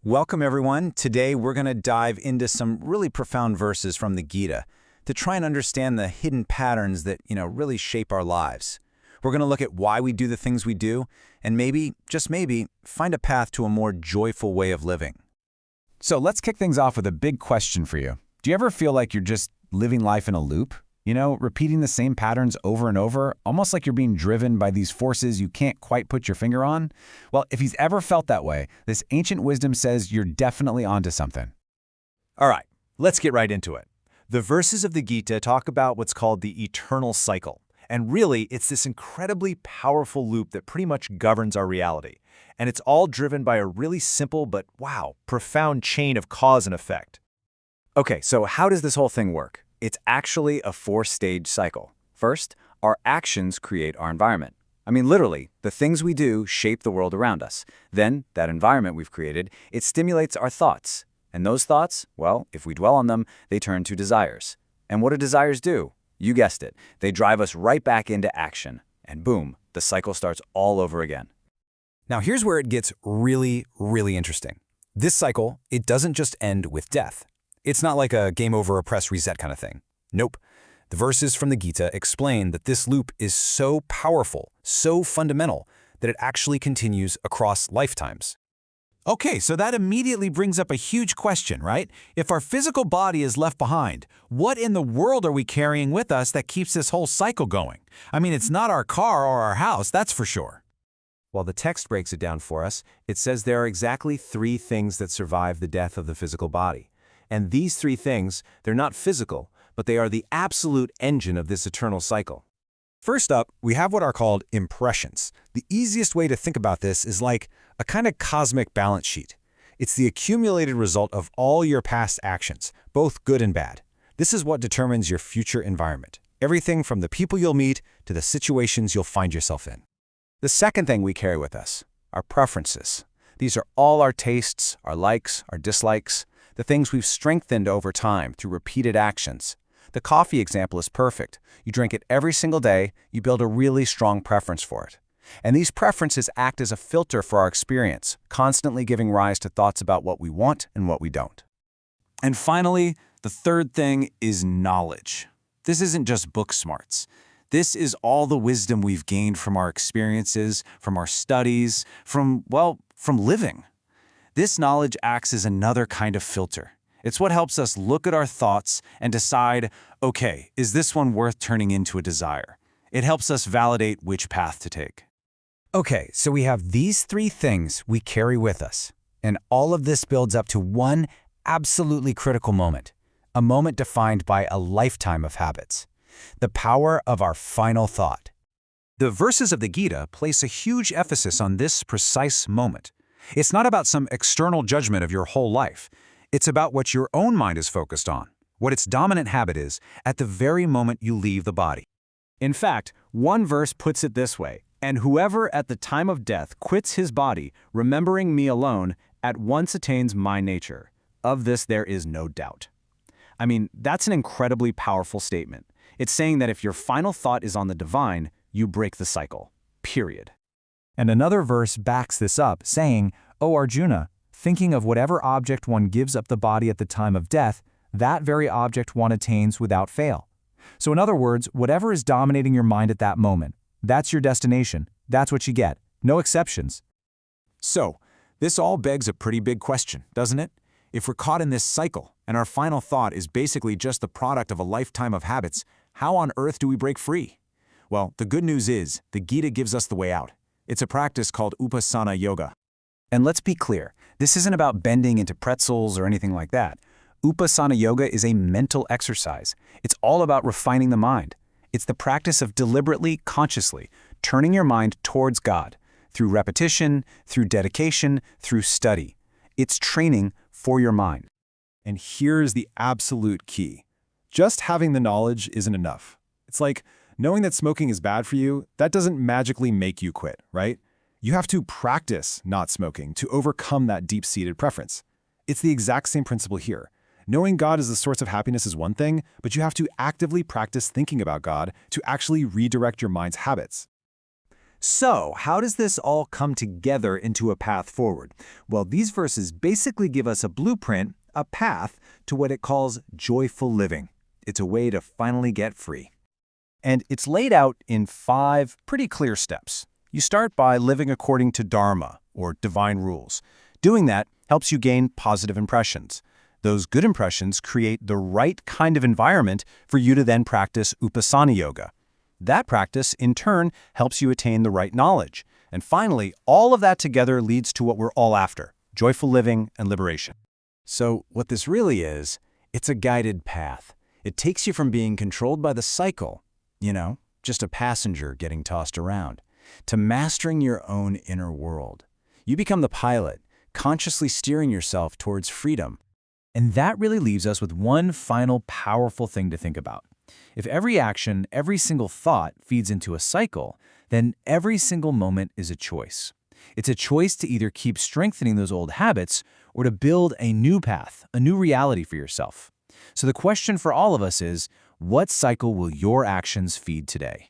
Welcome, everyone. Today, we're going to dive into some really profound verses from the Gita to try and understand the hidden patterns that, really shape our lives. We're going to look at why we do the things we do and maybe, just maybe, find a path to a more joyful way of living. So let's kick things off with a big question for you. Do you ever feel like you're just living life in a loop? Repeating the same patterns over and over, almost like you're being driven by these forces you can't quite put your finger on? Well, if he's ever felt that way, this ancient wisdom says you're definitely onto something. All right, let's get right into it. The verses of the Gita talk about what's called the eternal cycle. And really, it's this incredibly powerful loop that pretty much governs our reality. And it's all driven by a really simple but, wow, profound chain of cause and effect. Okay, so how does this whole thing work? It's actually a four-stage cycle. First, our actions create our environment. Literally, the things we do shape the world around us. Then, that environment we've created, it stimulates our thoughts. And those thoughts, well, if we dwell on them, they turn to desires. And what do desires do? You guessed it. They drive us right back into action. And boom, the cycle starts all over again. Now, here's where it gets really, really interesting. This cycle, it doesn't just end with death. It's not like a game over or press reset kind of thing. Nope. The verses from the Gita explain that this loop is so powerful, so fundamental, that it actually continues across lifetimes. Okay, so that immediately brings up a huge question, right? If our physical body is left behind, what in the world are we carrying with us that keeps this whole cycle going? It's not our car or our house, that's for sure. While the text breaks it down for us, it says there are exactly three things that survive the death of the physical body. And these three things, they're not physical, but they are the absolute engine of this eternal cycle. First up, we have what are called impressions. The easiest way to think about this is like a kind of cosmic balance sheet. It's the accumulated result of all your past actions, both good and bad. This is what determines your future environment. Everything from the people you'll meet to the situations you'll find yourself in. The second thing we carry with us, our preferences. These are all our tastes, our likes, our dislikes, the things we've strengthened over time through repeated actions. The coffee example is perfect. You drink it every single day, you build a really strong preference for it. And these preferences act as a filter for our experience, constantly giving rise to thoughts about what we want and what we don't. And finally, the third thing is knowledge. This isn't just book smarts. This is all the wisdom we've gained from our experiences, from our studies, from living. This knowledge acts as another kind of filter. It's what helps us look at our thoughts and decide, okay, is this one worth turning into a desire? It helps us validate which path to take. Okay, so we have these three things we carry with us. And all of this builds up to one absolutely critical moment. A moment defined by a lifetime of habits. The power of our final thought. The verses of the Gita place a huge emphasis on this precise moment. It's not about some external judgment of your whole life. It's about what your own mind is focused on, what its dominant habit is at the very moment you leave the body. In fact, one verse puts it this way, "And whoever at the time of death quits his body, remembering me alone, at once attains my nature. Of this there is no doubt." That's an incredibly powerful statement. It's saying that if your final thought is on the divine, you break the cycle. Period. And another verse backs this up, saying, "O Arjuna, thinking of whatever object one gives up the body at the time of death, that very object one attains without fail." So in other words, whatever is dominating your mind at that moment, that's your destination. That's what you get. No exceptions. So, this all begs a pretty big question, doesn't it? If we're caught in this cycle, and our final thought is basically just the product of a lifetime of habits, how on earth do we break free? Well, the good news is, the Gita gives us the way out. It's a practice called Upāsanā Yoga. And let's be clear, this isn't about bending into pretzels or anything like that. Upasana Yoga is a mental exercise. It's all about refining the mind. It's the practice of deliberately, consciously, turning your mind towards God, through repetition, through dedication, through study. It's training for your mind. And here's the absolute key. Just having the knowledge isn't enough. It's like knowing that smoking is bad for you, that doesn't magically make you quit, right? You have to practice not smoking to overcome that deep-seated preference. It's the exact same principle here. Knowing God is the source of happiness is one thing, but you have to actively practice thinking about God to actually redirect your mind's habits. So, how does this all come together into a path forward? Well, these verses basically give us a blueprint, a path, to what it calls joyful living. It's a way to finally get free. And it's laid out in 5 pretty clear steps. You start by living according to Dharma, or divine rules. Doing that helps you gain positive impressions. Those good impressions create the right kind of environment for you to then practice Upāsanā Yoga. That practice, in turn, helps you attain the right knowledge. And finally, all of that together leads to what we're all after, joyful living and liberation. So what this really is, it's a guided path. It takes you from being controlled by the cycle, just a passenger getting tossed around, to mastering your own inner world. You become the pilot, consciously steering yourself towards freedom. And that really leaves us with one final powerful thing to think about. If every action, every single thought feeds into a cycle, then every single moment is a choice. It's a choice to either keep strengthening those old habits or to build a new path, a new reality for yourself. So the question for all of us is, what cycle will your actions feed today?